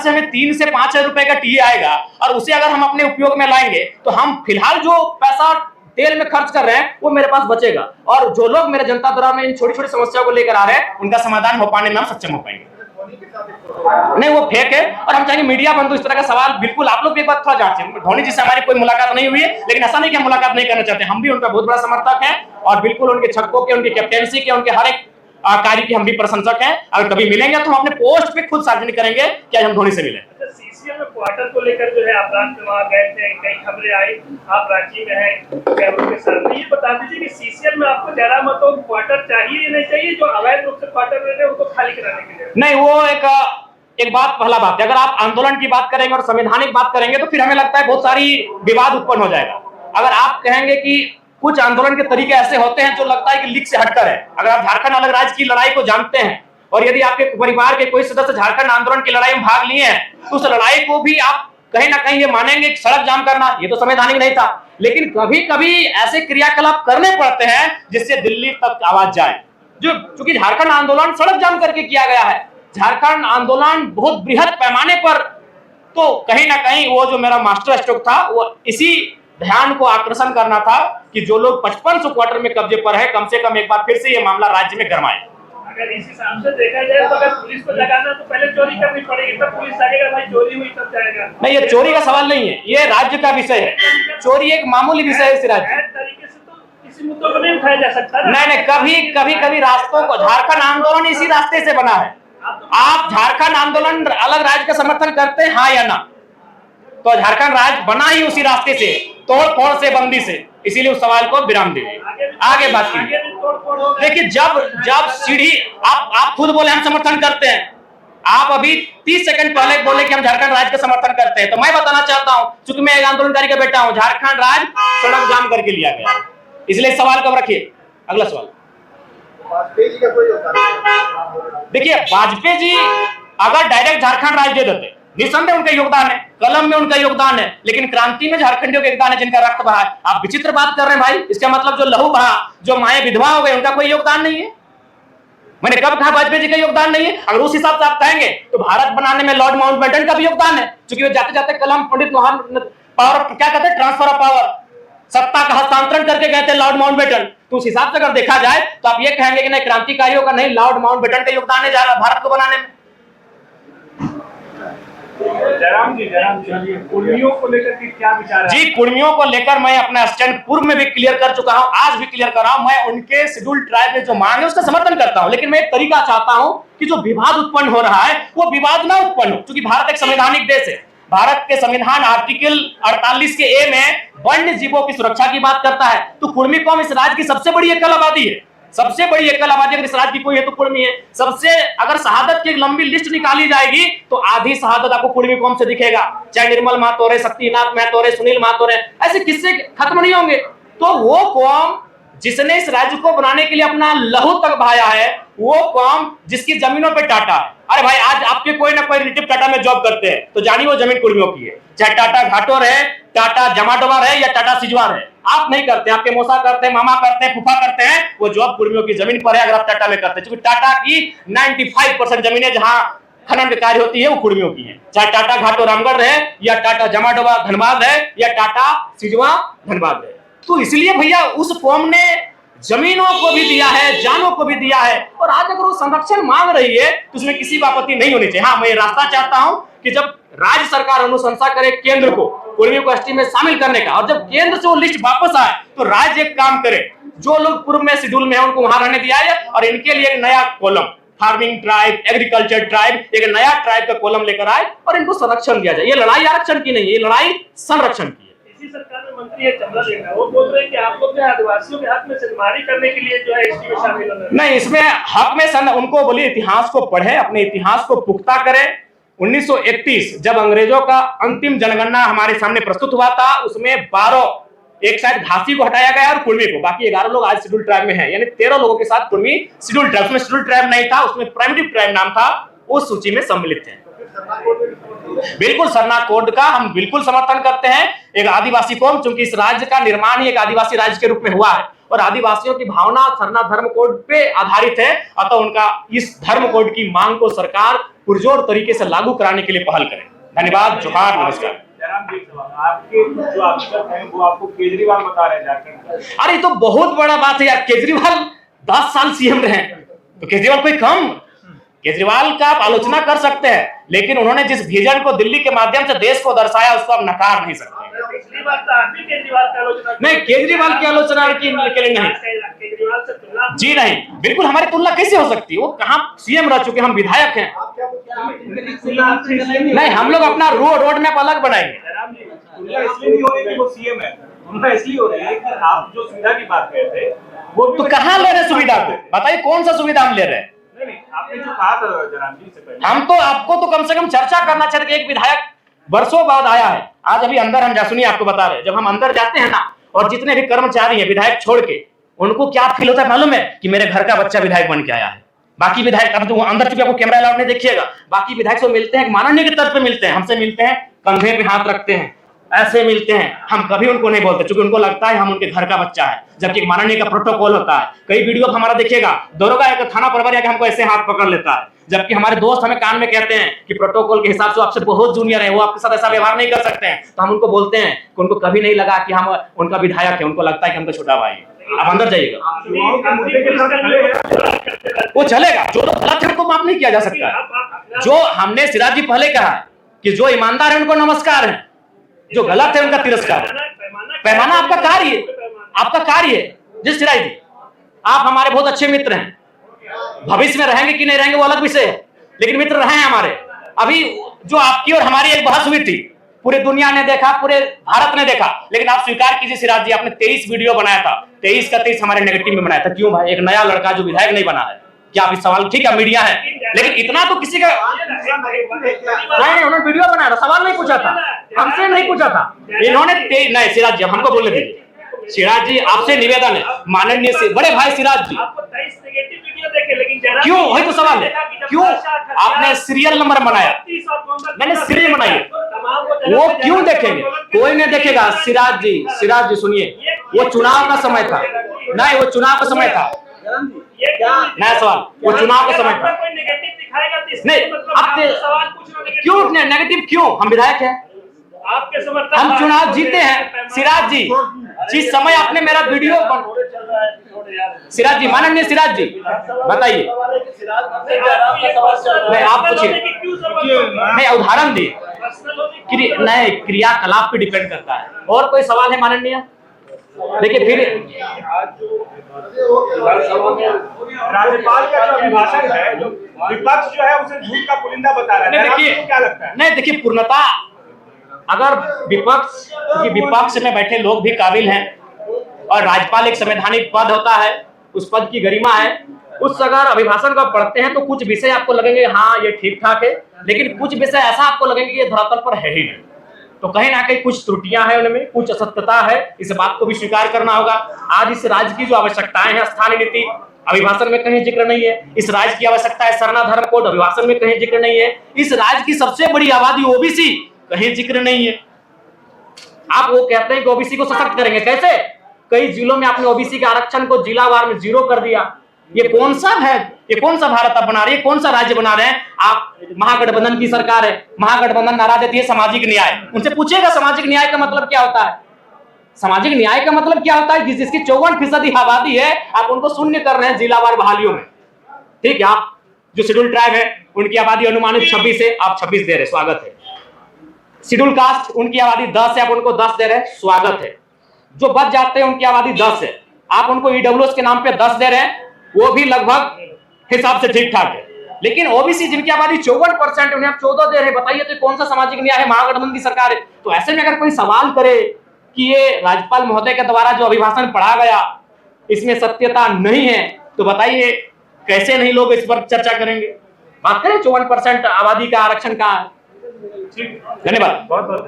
से हमें 3 से 5 हजार रुपए का टीए आएगा और उसे अगर हम अपने उपयोग में लाएंगे तो हम फिलहाल जो पैसा तेल में खर्च कर रहे हैं वो मेरे पास बचेगा, और जो लोग मेरे जनता दरबार में इन छोटी छोटी समस्याओं को लेकर आ रहे हैं उनका समाधान हो पाने में हम सक्षम हो पाएंगे। नहीं, वो फेक है, और हम चाहेंगे मीडिया बंधु इस तरह का सवाल बिल्कुल आप लोग भी एक बार थोड़ा जांचें। धोनी जी से हमारी कोई मुलाकात नहीं हुई है, लेकिन ऐसा नहीं कि हम मुलाकात नहीं करना चाहते, हम भी उनका बहुत बड़ा समर्थक है और बिल्कुल उनके छक्कों के, उनकी कैप्टेंसी के, उनके हर एक कार्य की हम भी प्रशंसक हैं। अगर कभी मिलेंगे तो हम अपने पोस्ट पे खुद सार्वजनिक करेंगे कि आज हम धोनी से मिले। सीसीएल में क्वार्टर को लेकर जो है आप रात में वहाँ गए थे, कई खबरें आई, आप रांची में हैं कैमरों के साथ, ये बता दीजिए कि सीसीएल में आपको जरा मतों क्वार्टर चाहिए या नहीं चाहिए, जो अवैध रूप से क्वार्टर रह रहे हैं उनको खाली कराने के लिए? नहीं, वो एक बात, पहला बात है, अगर आप आंदोलन की बात करेंगे और संवैधानिक बात करेंगे तो फिर हमें लगता है बहुत सारी विवाद उत्पन्न हो जाएगा। अगर आप कहेंगे कि कुछ आंदोलन के तरीके ऐसे होते हैं जो लगता है कि लीक से हटकर है, अगर आप झारखंड अलग राज्य की लड़ाई को जानते हैं और यदि आपके परिवार के कोई सदस्य झारखंड आंदोलन की लड़ाई में भाग लिए हैं तो उस लड़ाई को भी आप कहीं ना कहीं ये मानेंगे कि सड़क जाम करना ये तो संवैधानिक नहीं था, लेकिन कभी कभी ऐसे क्रियाकलाप करने पड़ते हैं जिससे दिल्ली तक आवाज जाए। जो चूंकि झारखंड आंदोलन सड़क जाम करके किया गया है, झारखंड आंदोलन बहुत बृहद पैमाने पर, तो कहीं ना कहीं वो जो मेरा मास्टर स्ट्रोक था वो इसी ध्यान को आकर्षण करना था कि जो लोग 5500 क्वार्टर में कब्जे पर है कम से कम एक बार फिर से ये मामला राज्य में गरमाए। अगर इस हिसाब से देखा जाए तो अगर पुलिस को जगाना तो पहले चोरी करनी पड़ेगी, तब पुलिस जाएगा, भाई चोरी हुई तब जाएगा। नहीं, ये चोरी का सवाल नहीं है, ये राज्य का विषय है, चोरी एक मामूली विषय है इस राज्य। तरीके से तो किसी मुद्दों को नहीं उठाया जा सकता। नहीं, कभी रास्तों को, झारखंड आंदोलन इसी रास्ते से बना है। आप झारखंड आंदोलन अलग राज्य का समर्थन करते हैं, हाँ या ना? तो झारखंड राज्य बना ही उसी रास्ते से, तोड़ फोड़ से, बंदी से, इसीलिए उस सवाल को विराम दीजिए, आगे बात कीजिए। देखिए, जब सीढ़ी आप खुद बोले हम समर्थन करते हैं, आप अभी 30 सेकंड पहले बोले कि हम झारखंड राज्य का समर्थन करते हैं, तो मैं बताना चाहता हूं, चूंकि मैं एक आंदोलनकारी का बेटा हूं, झारखंड राज्य सड़क जाम करके लिया गया, इसलिए सवाल कब रखिए। अगला सवाल, वाजपेयी जी का कोई योगदान? देखिए, वाजपेयी जी अगर डायरेक्ट झारखंड राज्य दे देते, निसंदेह उनका योगदान है, कलम में उनका योगदान है, लेकिन क्रांति में झारखंडियों का योगदान है जिनका रक्त बहा है। आप विचित्र बात कर रहे हैं भाई, इसका मतलब जो लहू बहा, जो माए विधवा हो गए, उनका कोई योगदान नहीं है? मैंने कब कहा वाजपेयी जी का योगदान नहीं है? अगर उस हिसाब से आप कहेंगे तो भारत बनाने में लॉर्ड माउंटबेटन का भी योगदान है, क्योंकि वे जाते जाते कलम पंडित महान पावर, क्या कहते हैं, ट्रांसफर ऑफ पावर, सत्ता का हस्तांतरण करके गए थे लॉर्ड माउंटबेटन। तो उस हिसाब से अगर देखा जाए तो आप ये कहेंगे कि नहीं, क्रांतिकारियों का नहीं, लॉर्ड माउंटबेटन का योगदान है भारत को बनाने में। जयराम जी, कुर्मियों को लेकर के क्या विचार है? जी, कुर्मियों को लेकर मैं अपना स्टैंड पूर्व में भी क्लियर कर चुका हूं, आज भी क्लियर कर रहा हूं। मैं उनके शेड्यूल ट्राइब में जो मांग है उसका समर्थन करता हूं, लेकिन मैं एक तरीका चाहता हूं कि जो विवाद उत्पन्न हो रहा है वो विवाद ना उत्पन्न हो, क्योंकि भारत एक संवैधानिक देश है। भारत के संविधान आर्टिकल 48 के ए में वन्य जीवों की सुरक्षा की बात करता है, तो कुर्मी कौम इस राज्य की सबसे बड़ी एकल आबादी है, सबसे बड़ी एकल आबादी अगर इस राज्य की कोई है तो कुर्मी है। सबसे, अगर शहादत की एक लंबी लिस्ट निकाली जाएगी तो आधी शहादत आपको कुर्मी कौम से दिखेगा, चाहे निर्मल महतो रहे, शक्तिनाथ महतो रहे, सुनील महतो रहे, ऐसे किस्से खत्म नहीं होंगे। तो वो कौम जिसने इस राज्य को बनाने के लिए अपना लहू तक बहाया है, वो कौम जिसकी जमीनों पे टाटा है। अरे भाई, आज आपके कोई ना कोई रिलेटिव टाटा में जॉब करते हैं, तो जानिए वो जमीन कुर्मियों की है, चाहे टाटा घाटोर है, टाटा जमाडोवा है या टाटा सिजवार है। आप नहीं करते, आपके मौसा करते हैं, मामा करते हैं, फूफा करते हैं, वो जॉब कुर्मियों की जमीन पर है अगर आप टाटा में करते हैं, क्योंकि टाटा की 95% जमीनें जहां खनन के कार्य होती है वो कुर्मियों की है, चाहे टाटा घाटो रामगढ़ है या टाटा जमाडोवा धनबाद है या टाटा सिजवा धनबाद है। तो इसलिए भैया उस कौम ने जमीनों को भी दिया है, जानों को भी दिया है, और आज अगर वो संरक्षण मांग रही है तो उसमें किसी की आपत्ति नहीं होनी चाहिए। हाँ, मैं ये रास्ता चाहता हूं कि जब राज्य सरकार अनुशंसा करे केंद्र को कुर्मियों को एसटी में शामिल करने का, और जब केंद्र से वो लिस्ट वापस आए तो राज्य एक काम करे, जो लोग पूर्व में शेड्यूल में है उनको वहां रहने दिया है, और इनके लिए एक नया column, farming tribe, agriculture tribe, एक नया ट्राइब का कॉलम लेकर आए और इनको संरक्षण दिया जाए। ये लड़ाई आरक्षण की नहीं है, ये लड़ाई संरक्षण की है। इसी सरकार में मंत्री है चमरा लेना, वो बोल रहे हैं कि आप लोग आदिवासियों के हक में सिद्धमारी करने के लिए जो है एसटी में शामिल होना नहीं, इसमें हक में उनको बोलिए इतिहास को पढ़े, अपने इतिहास को पुख्ता करें। 1931 जब अंग्रेजों का अंतिम जनगणना हमारे सामने प्रस्तुत हुआ था, उसमें 12, एक साइड घासी को हटाया गया और कुर्मी को, बाकी 11 लोग आज शेड्यूल ट्राइब में हैं, यानी 13 लोगों के साथ कुर्मी शेड्यूल ट्राइब, उसमें शेड्यूल ट्राइब नहीं था, उसमें प्राइमरी ट्राइब नाम था, उस सूची में सम्मिलित थे। बिल्कुल, सरना कोड का हम बिल्कुल समर्थन करते हैं। एक आदिवासी कौम, चूंकि इस राज्य का निर्माण ही एक आदिवासी राज्य के रूप में हुआ है, और आदिवासियों की भावना सरना धर्म कोड पे आधारित है। अतः उनका इस धर्म कोड की मांग को सरकार पुरजोर तरीके से लागू कराने के लिए पहल करे। धन्यवाद, जोहार, नमस्कार। जयराम जी, आपके जो अफसर हैं वो आपको केजरीवाल बता रहे हैं झारखंड। अरे तो बहुत बड़ा बात है यार, केजरीवाल 10 साल सीएम रहे, तो केजरीवाल कोई कम? केजरीवाल का आप आलोचना कर सकते हैं, लेकिन उन्होंने जिस विजन को दिल्ली के माध्यम से देश को दर्शाया उसको आप नकार नहीं सकते। पिछली बार तो आप भी केजरीवाल की आलोचना नहीं, केजरीवाल की आलोचना के लिए नहीं केजरीवाल से तुलना जी, नहीं, बिल्कुल हमारी तुलना कैसे हो सकती है? वो कहाँ सीएम रह चुके, हम विधायक हैं। नहीं, हम लोग अपना रोड मैप अलग बनाएंगे। जयराम जी, तुलना इसलिए नहीं हो रही कि वो सीएम है, तुलना इसलिए हो रही है कि आप जो सुविधा की बात कर रहे थे वो तो कहाँ ले रहे सुविधा को? बताइए कौन सा सुविधा हम ले रहे हैं? नहीं, आपने जो कहा था जयराम जी से पहले, हम तो आपको तो कम से कम चर्चा करना चाहिए कि एक विधायक वर्षों बाद आया है। आज अभी अंदर हम सुनिए, आपको बता रहे हैं, जब हम अंदर जाते हैं ना, और जितने भी कर्मचारी हैं विधायक छोड़ के, उनको क्या फील होता है मालूम है? कि मेरे घर का बच्चा विधायक बन के आया है। बाकी विधायक, अब तो अंदर चुके आपको कैमरा अलाउड नहीं देखिएगा, बाकी विधायक से मिलते हैं माननीय के तर्ज पे मिलते हैं, हमसे मिलते हैं, कंधे पे हाथ रखते हैं, ऐसे मिलते हैं। हम कभी उनको नहीं बोलते, क्योंकि उनको लगता है हम उनके घर का बच्चा है, जबकि एक माननीय का प्रोटोकॉल होता है। कई वीडियो हमारा देखिएगा, दरोगा एक थाना प्रभारी आके हमको ऐसे हाथ पकड़ लेता है, जबकि हमारे दोस्त हमें कान में कहते हैं कि प्रोटोकॉल के हिसाब से आपसे बहुत जूनियर है, वो आपके साथ ऐसा व्यवहार नहीं कर सकते हैं। तो हम उनको बोलते हैं कि उनको कभी नहीं लगा कि हम उनका विधायक है, उनको लगता है कि हम तो छोटा भाई है। आप अंदर जाइएगा, वो चलेगा। जो लोग गलत है उनको माफ नहीं किया जा सकता है। जो हमने सिराज जी पहले कहा है कि जो ईमानदार है उनको नमस्कार है, जो गलत है उनका तिरस्कार है। पैमाना आपका कार्य है, आपका कार्य है। जिस सिराज जी, आप हमारे बहुत अच्छे मित्र हैं, भविष्य में रहेंगे कि नहीं रहेंगे वो अलग विषय है, लेकिन मित्र रहे हैं हमारे। अभी जो आपकी और हमारी एक बहस हुई थी, पूरी दुनिया ने देखा, पूरे भारत ने देखा, लेकिन आप स्वीकार कीजिए सिराज जी, आपने 23 वीडियो बनाया था, 23 का 23 हमारे नेगेटिव में बनाया था। क्यों भाई? एक नया लड़का जो विधायक नहीं बना है, क्या आप इस सवाल, ठीक है मीडिया है, लेकिन इतना तो किसी का नहीं, उन्होंने वीडियो बनाया था, सवाल नहीं पूछा था, हमसे नहीं पूछा था इन्होंने। नहीं सिराज जी, हमको बोलने दीजिए। सिराज जी, आपसे निवेदन है, माननीय से बड़े भाई सिराज जी, क्यों? वही तो सवाल है, क्यों आपने सीरियल नंबर बनाया? मैंने सीरियल बनाई है, वो क्यों देखेंगे? कोई नहीं देखेगा। सिराज जी सुनिए, वो चुनाव का समय था, नहीं वो चुनाव का समय था, नया सवाल, वो चुनाव का समय था। नहीं, आप क्यों नेगेटिव क्यों? हम विधायक हैं, आपके समर्थन, हम चुनाव जीते हैं। सिराज जी, जिस समय आपने मेरा वीडियो सिराज जी, माननीय सिराज जी बताइए, नहीं आप पूछिए, नहीं उदाहरण दी, नहीं क्रियाकलाप पे डिपेंड करता है। और कोई सवाल है माननीय? देखिए फिर राज्यपाल का जो अभिभाषण है, जो विपक्ष जो है उसे झूठ का पुलिंदा बता रहा है, आपको क्या लगता है? नहीं देखिए, पूर्णता अगर विपक्ष में बैठे लोग भी काबिल हैं, और राज्यपाल एक संवैधानिक पद होता है, उस पद की गरिमा है, उस अगर अभिभाषण को पढ़ते हैं तो कुछ विषय आपको लगेंगे हाँ ये ठीक ठाक है, लेकिन कुछ विषय ऐसा आपको लगेंगे कि ये धरातल पर है ही नहीं। तो कहीं ना कहीं कुछ त्रुटियां हैं उनमें, कुछ असत्यता है, इस बात को भी स्वीकार करना होगा। आज इस राज्य की जो आवश्यकताएं हैं, स्थानीय नीति अभिभाषण में कहीं जिक्र नहीं है। इस राज्य की आवश्यकता है सरना धर्म कोड, अभिभाषण में कहीं जिक्र नहीं है। इस राज्य की सबसे बड़ी आबादी ओबीसी, कहीं जिक्र नहीं है। आप वो कहते हैं कि ओबीसी को सशक्त करेंगे, कैसे? कई जिलों में आपने ओबीसी के आरक्षण को जिलावार में 0 कर दिया। ये कौन सा है? ये कौन सा भारत आप बना रहे हैं? कौन सा राज्य बना रहे हैं आप? महागठबंधन की सरकार है, महागठबंधन नारा देती है सामाजिक न्याय। उनसे पूछिएगा सामाजिक न्याय का मतलब क्या होता है? सामाजिक न्याय का मतलब क्या होता है? जिसकी 54% आबादी है, आप उनको शून्य कर रहे हैं जिलावार बहालियों में। ठीक है, आप जो शेड्यूल ट्राइब है उनकी आबादी अनुमानित 26 है, आप 26 दे रहे, स्वागत है। शेड्यूल कास्ट उनकी आबादी 10 है, आप उनको 10 दे रहे हैं, स्वागत है। जो बच जाते हैं उनकी आबादी 10 है, आप उनको ईडब्ल्यूएस के नाम पे 10 दे रहे हैं, वो भी लगभग हिसाब से ठीक ठाक है। लेकिन ओबीसी जिनकी आबादी 54% उन्हें आप 14 दे रहे हैं, बताइए तो कौन सा सामाजिक न्याय है? महागठबंधन की सरकार है। तो ऐसे में अगर कोई सवाल करे कि ये राज्यपाल महोदय के द्वारा जो अभिभाषण पढ़ा गया इसमें सत्यता नहीं है, तो बताइए कैसे नहीं लोग इस पर चर्चा करेंगे? बात करें 54% आबादी का आरक्षण कहाँ है? धन्यवाद। बहुत बहुत